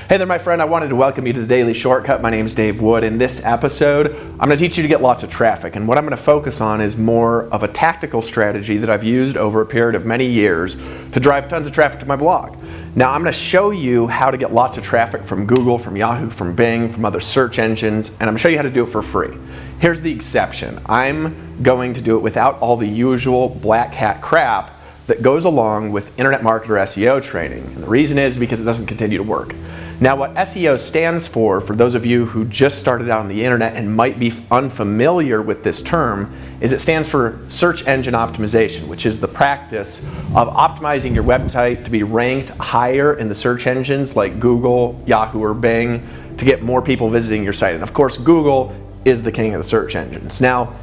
Hey there, my friend. I wanted to welcome you to the Daily Shortcut. My name is Dave Wood. In this episode, I'm going to teach you to get lots of traffic. And what I'm going to focus on is more of a tactical strategy that I've used over a period of many years to drive tons of traffic to my blog. Now, I'm going to show you how to get lots of traffic from Google, from Yahoo, from Bing, from other search engines, and I'm going to show you how to do it for free. Here's the exception. I'm going to do it without all the usual black hat crap that goes along with internet marketer SEO training. And the reason is because it doesn't continue to work. Now, what SEO stands for those of you who just started out on the internet and might be unfamiliar with this term, is it stands for search engine optimization, which is the practice of optimizing your website to be ranked higher in the search engines like Google, Yahoo, or Bing to get more people visiting your site. And of course, Google is the king of the search engines. Now,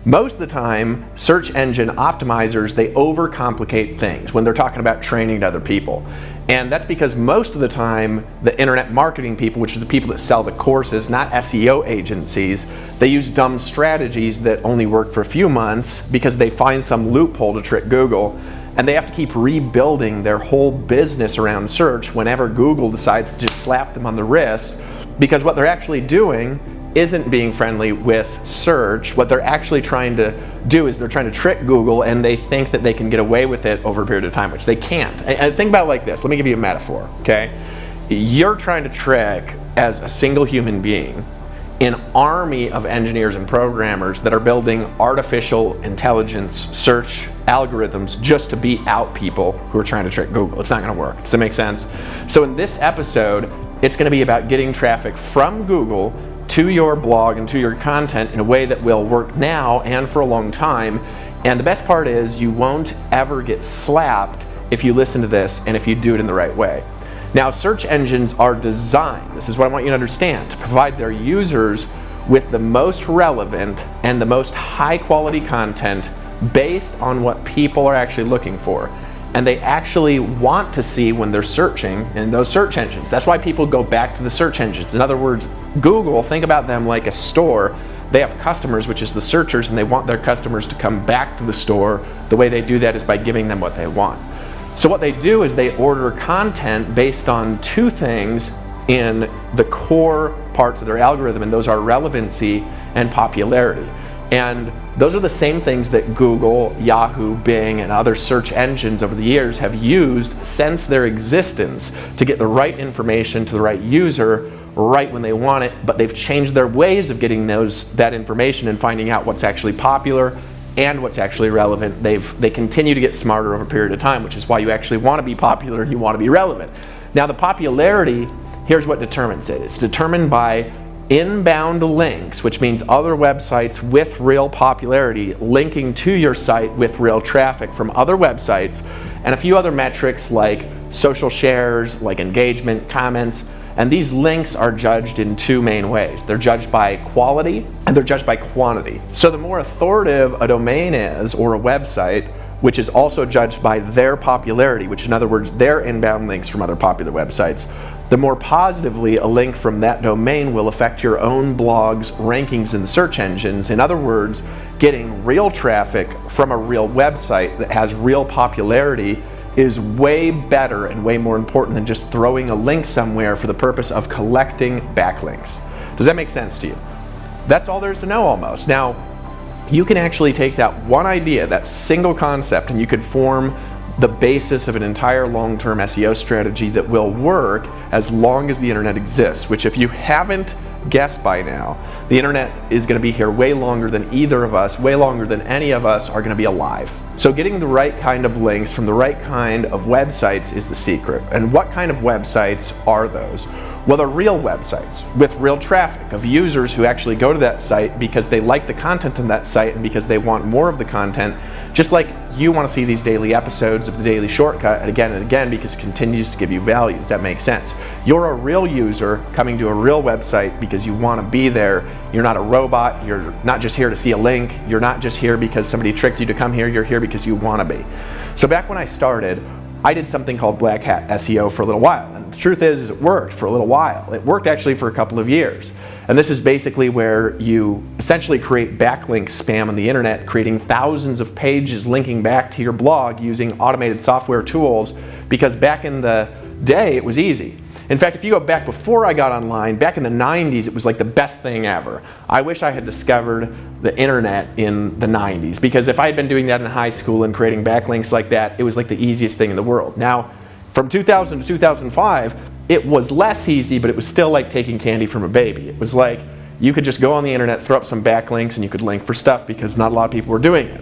most of the time, search engine optimizers, they overcomplicate things when they're talking about training to other people. And that's because most of the time, the internet marketing people, which is the people that sell the courses, not SEO agencies, they use dumb strategies that only work for a few months because they find some loophole to trick Google, and they have to keep rebuilding their whole business around search whenever Google decides to just slap them on the wrist, because what they're actually doing isn't being friendly with search. What they're actually trying to do is they're trying to trick Google, and they think that they can get away with it over a period of time, which they can't. And think about it like this. Let me give you a metaphor, okay? You're trying to trick, as a single human being, an army of engineers and programmers that are building artificial intelligence search algorithms just to beat out people who are trying to trick Google. It's not gonna work. Does that make sense? So in this episode, it's gonna be about getting traffic from Google to your blog and to your content in a way that will work now and for a long time. And the best part is you won't ever get slapped if you listen to this and if you do it in the right way. Now, search engines are designed, this is what I want you to understand, to provide their users with the most relevant and the most high quality content based on what people are actually looking for. And they actually want to see when they're searching in those search engines. That's why people go back to the search engines. In other words, Google, think about them like a store. They have customers, which is the searchers, and they want their customers to come back to the store. The way they do that is by giving them what they want. So what they do is they order content based on two things in the core parts of their algorithm, and those are relevancy and popularity. And those are the same things that Google, Yahoo, Bing, and other search engines over the years have used since their existence to get the right information to the right user right when they want it, but they've changed their ways of getting that information and finding out what's actually popular and what's actually relevant. They continue to get smarter over a period of time, which is why you actually want to be popular and you want to be relevant. Now, the popularity, here's what determines it. It's determined by inbound links, which means other websites with real popularity linking to your site with real traffic from other websites, and a few other metrics like social shares, like engagement, comments. And these links are judged in two main ways. They're judged by quality and they're judged by quantity. So the more authoritative a domain is, or a website, which is also judged by their popularity, which in other words, their inbound links from other popular websites, the more positively a link from that domain will affect your own blog's rankings in the search engines. In other words, getting real traffic from a real website that has real popularity is way better and way more important than just throwing a link somewhere for the purpose of collecting backlinks. Does that make sense to you? That's all there is to know almost. Now, you can actually take that one idea, that single concept, and you could form the basis of an entire long-term SEO strategy that will work as long as the internet exists, which, if you haven't guessed by now, the internet is going to be here way longer than either of us, way longer than any of us are going to be alive. So getting the right kind of links from the right kind of websites is the secret. And what kind of websites are those? Well, they're real websites with real traffic of users who actually go to that site because they like the content on that site and because they want more of the content, just like you want to see these daily episodes of the Daily Shortcut again and again because it continues to give you value. Does that make sense? You're a real user coming to a real website because you want to be there. You're not a robot. You're not just here to see a link. You're not just here because somebody tricked you to come here. You're here because you want to be. So back when I started, I did something called black hat SEO for a little while. And the truth is it worked for a little while. It worked actually for a couple of years. And this is basically where you essentially create backlink spam on the internet, creating thousands of pages linking back to your blog using automated software tools, because back in the day it was easy. In fact, if you go back before I got online, back in the 90s, it was like the best thing ever. I wish I had discovered the internet in the 90s, because if I had been doing that in high school and creating backlinks like that, it was like the easiest thing in the world. Now, from 2000 to 2005, it was less easy, but it was still like taking candy from a baby. It was like you could just go on the internet, throw up some backlinks, and you could link for stuff because not a lot of people were doing it.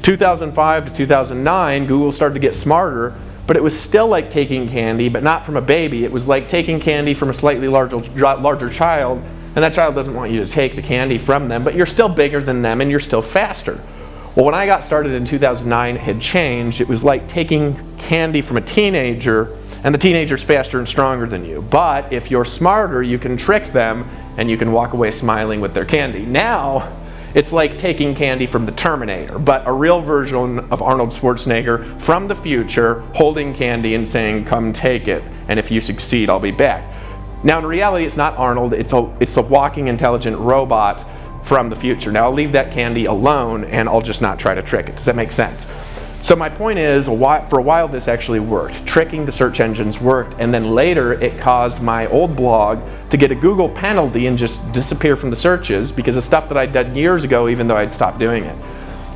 2005 to 2009, Google started to get smarter, but it was still like taking candy, but not from a baby. It was like taking candy from a slightly larger child, and that child doesn't want you to take the candy from them, but you're still bigger than them and you're still faster. Well, when I got started in 2009, it had changed. It was like taking candy from a teenager, and the teenager's faster and stronger than you. But if you're smarter, you can trick them and you can walk away smiling with their candy. Now, it's like taking candy from the Terminator, but a real version of Arnold Schwarzenegger from the future holding candy and saying, "Come take it, and if you succeed, I'll be back." Now, in reality, it's not Arnold, it's a walking intelligent robot from the future. Now, I'll leave that candy alone and I'll just not try to trick it. Does that make sense? So my point is, for a while this actually worked. Tricking the search engines worked, and then later it caused my old blog to get a Google penalty and just disappear from the searches because of stuff that I'd done years ago, even though I'd stopped doing it.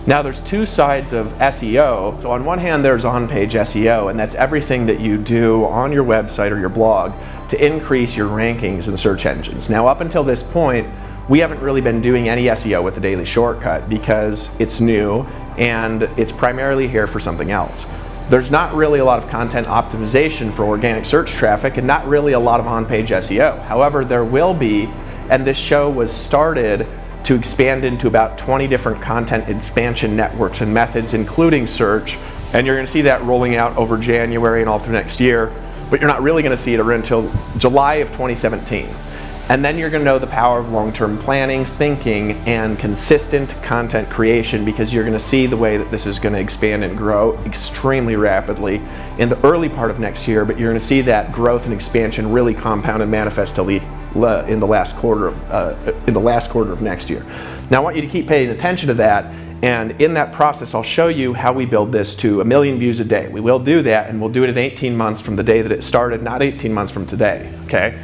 Now, there's two sides of SEO. So on one hand, there's on-page SEO, and that's everything that you do on your website or your blog to increase your rankings in the search engines. Now, up until this point, we haven't really been doing any SEO with the Daily Shortcut because it's new and it's primarily here for something else. There's not really a lot of content optimization for organic search traffic and not really a lot of on-page SEO. However, there will be, and this show was started to expand into about 20 different content expansion networks and methods, including search, and you're going to see that rolling out over January and all through next year, but you're not really going to see it until July of 2017. And then you're going to know the power of long-term planning, thinking, and consistent content creation, because you're going to see the way that this is going to expand and grow extremely rapidly in the early part of next year, but you're going to see that growth and expansion really compound and manifest in the last quarter of next year. Now, I want you to keep paying attention to that, and in that process, I'll show you how we build this to 1 million views a day. We will do that, and we'll do it in 18 months from the day that it started, not 18 months from today, okay?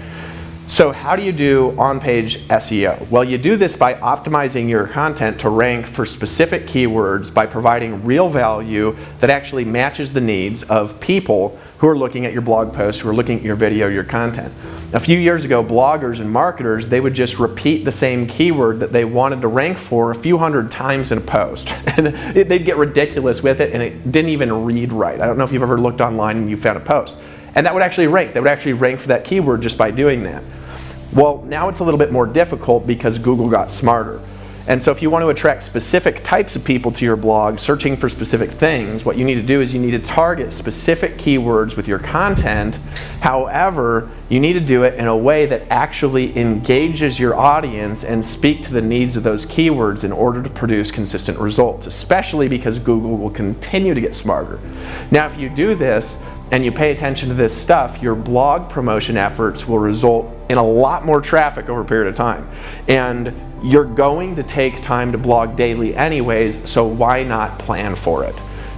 So how do you do on-page SEO? Well, you do this by optimizing your content to rank for specific keywords by providing real value that actually matches the needs of people who are looking at your blog posts, who are looking at your video, your content. A few years ago, bloggers and marketers, they would just repeat the same keyword that they wanted to rank for a few hundred times in a post. And they'd get ridiculous with it, and it didn't even read right. I don't know if you've ever looked online and you found a post. And that would actually rank. They would actually rank for that keyword just by doing that. Well, now it's a little bit more difficult because Google got smarter. And so if you want to attract specific types of people to your blog, searching for specific things, what you need to do is you need to target specific keywords with your content. However, you need to do it in a way that actually engages your audience and speak to the needs of those keywords in order to produce consistent results, especially because Google will continue to get smarter. Now, if you do this, and you pay attention to this stuff, your blog promotion efforts will result in a lot more traffic over a period of time. And you're going to take time to blog daily anyways, so why not plan for it?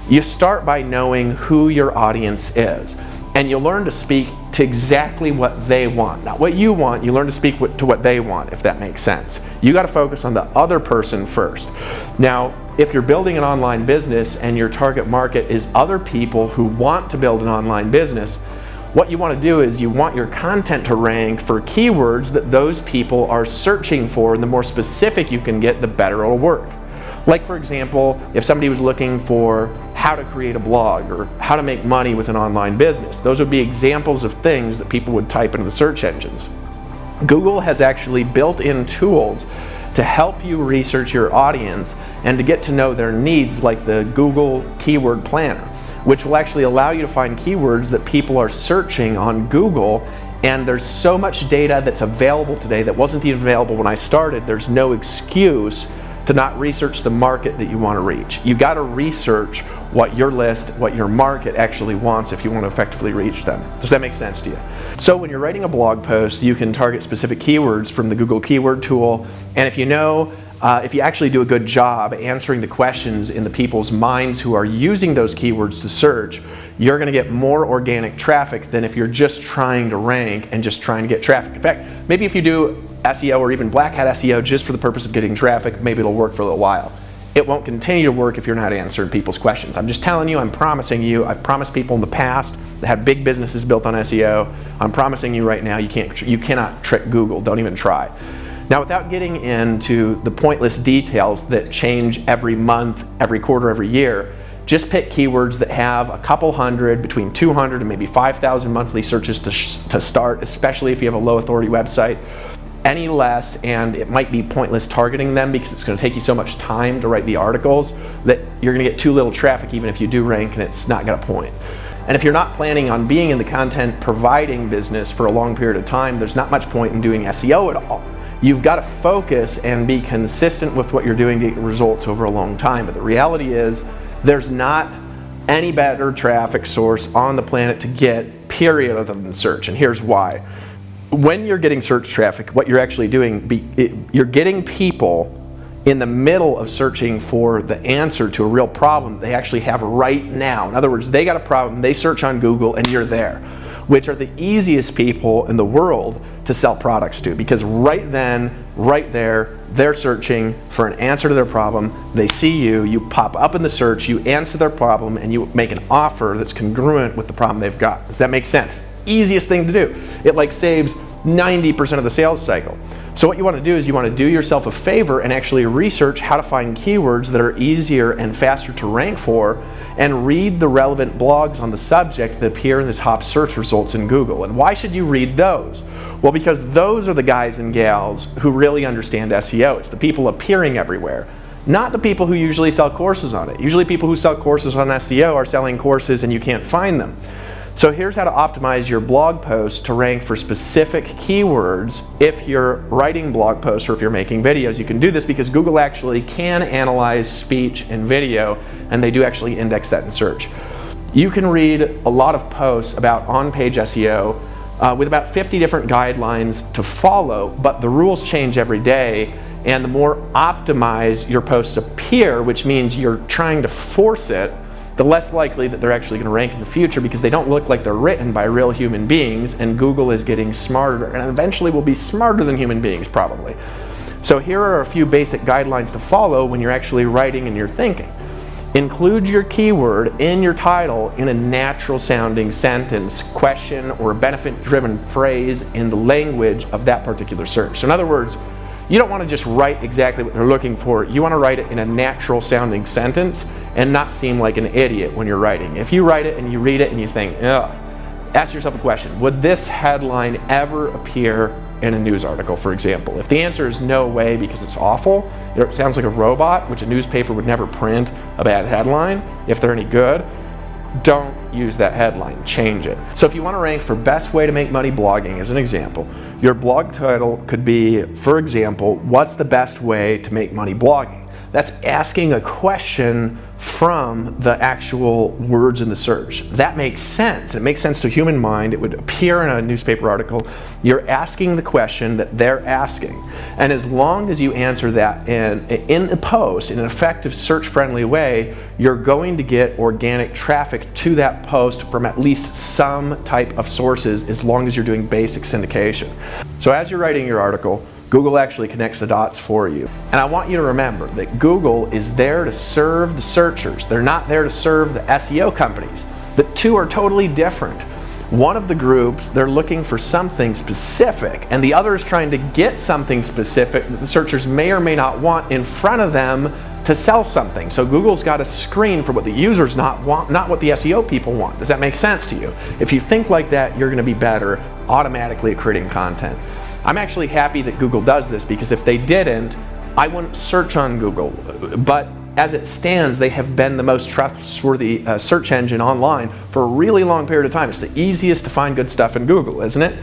You start by knowing who your audience is, and you'll learn to speak to exactly what they want. Not what you want, you learn to speak to what they want, if that makes sense. You got to focus on the other person first. Now, if you're building an online business and your target market is other people who want to build an online business, what you want to do is you want your content to rank for keywords that those people are searching for, and the more specific you can get, the better it'll work. Like, for example, if somebody was looking for how to create a blog or how to make money with an online business, those would be examples of things that people would type into the search engines. Google has actually built in tools to help you research your audience and to get to know their needs, like the Google Keyword Planner, which will actually allow you to find keywords that people are searching on Google. And there's so much data that's available today that wasn't even available when I started. There's no excuse to not research the market that you want to reach. You got to research what your list, what your market actually wants if you want to effectively reach them. Does that make sense to you? So when you're writing a blog post, you can target specific keywords from the Google Keyword tool, and if you know if you actually do a good job answering the questions in the people's minds who are using those keywords to search, you're going to get more organic traffic than if you're just trying to rank and just trying to get traffic. In fact, maybe if you do SEO or even black hat SEO just for the purpose of getting traffic, maybe it'll work for a little while. It won't continue to work if you're not answering people's questions. I'm just telling you, I'm promising you, I've promised people in the past that have big businesses built on SEO, I'm promising you right now, you cannot trick Google, don't even try. Now, without getting into the pointless details that change every month, every quarter, every year, just pick keywords that have a couple hundred, between 200 and maybe 5,000 monthly searches to start, especially if you have a low authority website. Any less, and it might be pointless targeting them because it's going to take you so much time to write the articles that you're going to get too little traffic even if you do rank, and it's not going to point. And if you're not planning on being in the content providing business for a long period of time, there's not much point in doing SEO at all. You've got to focus and be consistent with what you're doing to get results over a long time. But the reality is there's not any better traffic source on the planet to get, period, other than search. And here's why. When you're getting search traffic, what you're actually doing, you're getting people in the middle of searching for the answer to a real problem they actually have right now. In other words, they got a problem, they search on Google, and you're there, which are the easiest people in the world to sell products to, because right then, right there, they're searching for an answer to their problem. They see you, you pop up in the search, you answer their problem, and you make an offer that's congruent with the problem they've got. Does that make sense? Easiest thing to do. It like saves 90% of the sales cycle. So what you want to do is you want to do yourself a favor and actually research how to find keywords that are easier and faster to rank for, and read the relevant blogs on the subject that appear in the top search results in Google. And why should you read those? Well, because those are the guys and gals who really understand SEO. It's the people appearing everywhere, not the people who usually sell courses on it. Usually people who sell courses on SEO are selling courses and you can't find them. So here's how to optimize your blog posts to rank for specific keywords. If you're writing blog posts or if you're making videos, you can do this because Google actually can analyze speech and video, and they do actually index that in search. You can read a lot of posts about on-page SEO with about 50 different guidelines to follow, but the rules change every day, and the more optimized your posts appear, which means you're trying to force it, the less likely that they're actually going to rank in the future, because they don't look like they're written by real human beings, and Google is getting smarter and eventually will be smarter than human beings probably. So here are a few basic guidelines to follow when you're actually writing and you're thinking. Include your keyword in your title in a natural sounding sentence, question, or a benefit driven phrase in the language of that particular search. So in other words, you don't want to just write exactly what they're looking for. You want to write it in a natural sounding sentence and not seem like an idiot when you're writing. If you write it and you read it and you think, ugh, ask yourself a question. Would this headline ever appear in a news article, for example? If the answer is no way because it's awful, it sounds like a robot, which a newspaper would never print a bad headline. If they're any good, don't use that headline, change it. So if you want to rank for best way to make money blogging, as an example, your blog title could be, for example, what's the best way to make money blogging? That's asking a question from the actual words in the search. That makes sense. It makes sense to a human mind. It would appear in a newspaper article. You're asking the question that they're asking. And as long as you answer that in a post, in an effective search-friendly way, you're going to get organic traffic to that post from at least some type of sources, as long as you're doing basic syndication. So as you're writing your article, Google actually connects the dots for you. And I want you to remember that Google is there to serve the searchers. They're not there to serve the SEO companies. The two are totally different. One of the groups, they're looking for something specific, and the other is trying to get something specific that the searchers may or may not want in front of them to sell something. So Google's got to screen for what the users want, not what the SEO people want. Does that make sense to you? If you think like that, you're going to be better automatically at creating content. I'm actually happy that Google does this, because if they didn't, I wouldn't search on Google. But as it stands, they have been the most trustworthy search engine online for a really long period of time. It's the easiest to find good stuff in Google, isn't it?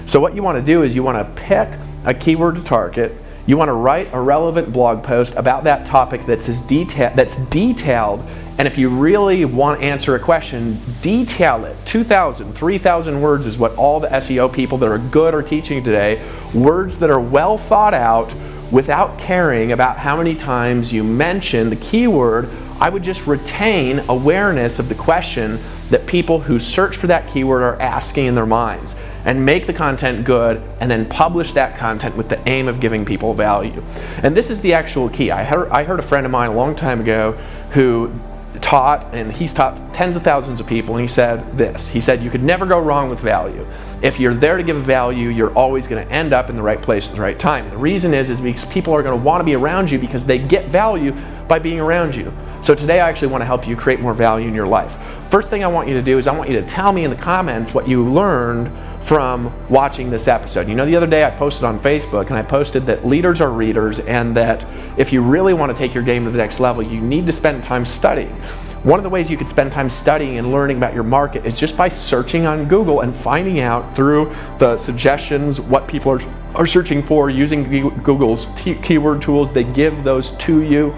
So what you want to do is you want to pick a keyword to target. You want to write a relevant blog post about that topic that's detailed, and if you really want to answer a question, detail it. 2,000, 3,000 words is what all the SEO people that are good are teaching today. Words that are well thought out, without caring about how many times you mention the keyword, I would just retain awareness of the question that people who search for that keyword are asking in their minds, and make the content good, and then publish that content with the aim of giving people value. And this is the actual key. I heard a friend of mine a long time ago who taught, and he's taught tens of thousands of people, and he said this. He said, you could never go wrong with value. If you're there to give value, you're always going to end up in the right place at the right time. The reason is because people are going to want to be around you because they get value by being around you. So today I actually want to help you create more value in your life. First thing I want you to do is I want you to tell me in the comments what you learned from watching this episode. You know, the other day I posted on Facebook, and I posted that leaders are readers, and that if you really want to take your game to the next level, you need to spend time studying. One of the ways you could spend time studying and learning about your market is just by searching on Google and finding out through the suggestions what people are searching for, using Google's keyword tools. They give those to you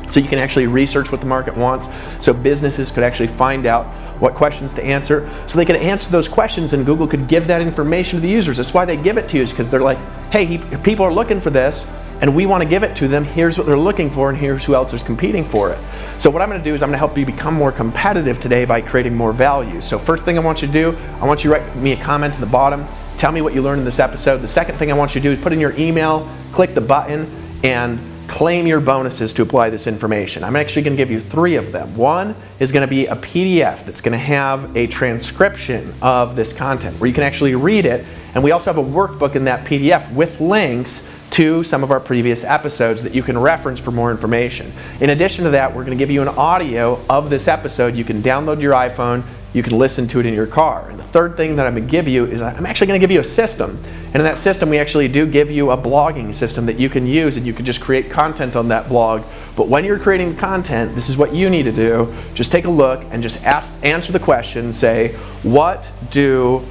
so you can actually research what the market wants, so businesses could actually find out what questions to answer, so they could answer those questions, and Google could give that information to the users. That's why they give it to you, is because they're like, hey, people are looking for this, and we want to give it to them. Here's what they're looking for, and here's who else is competing for it. So what I'm going to do is I'm going to help you become more competitive today by creating more value. So first thing I want you to do, I want you to write me a comment at the bottom. Tell me what you learned in this episode. The second thing I want you to do is put in your email, click the button, and claim your bonuses to apply this information. I'm actually going to give you 3 of them. One is going to be a PDF that's going to have a transcription of this content where you can actually read it, and we also have a workbook in that PDF with links to some of our previous episodes that you can reference for more information. In addition to that, we're going to give you an audio of this episode. You can download your iPhone, you can listen to it in your car. And the third thing that I'm going to give you is I'm actually going to give you a system. And in that system, we actually do give you a blogging system that you can use, and you can just create content on that blog. But when you're creating content, this is what you need to do. Just take a look and just answer the question, say, what does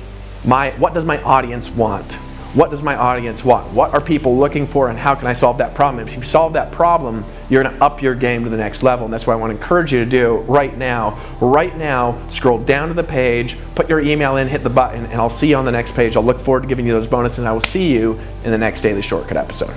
my audience want? What does my audience want? What are people looking for, and how can I solve that problem? If you solve that problem, you're going to up your game to the next level, and that's what I want to encourage you to do right now. Right now, scroll down to the page, put your email in, hit the button, and I'll see you on the next page. I'll look forward to giving you those bonuses, and I will see you in the next Daily Shortcut episode.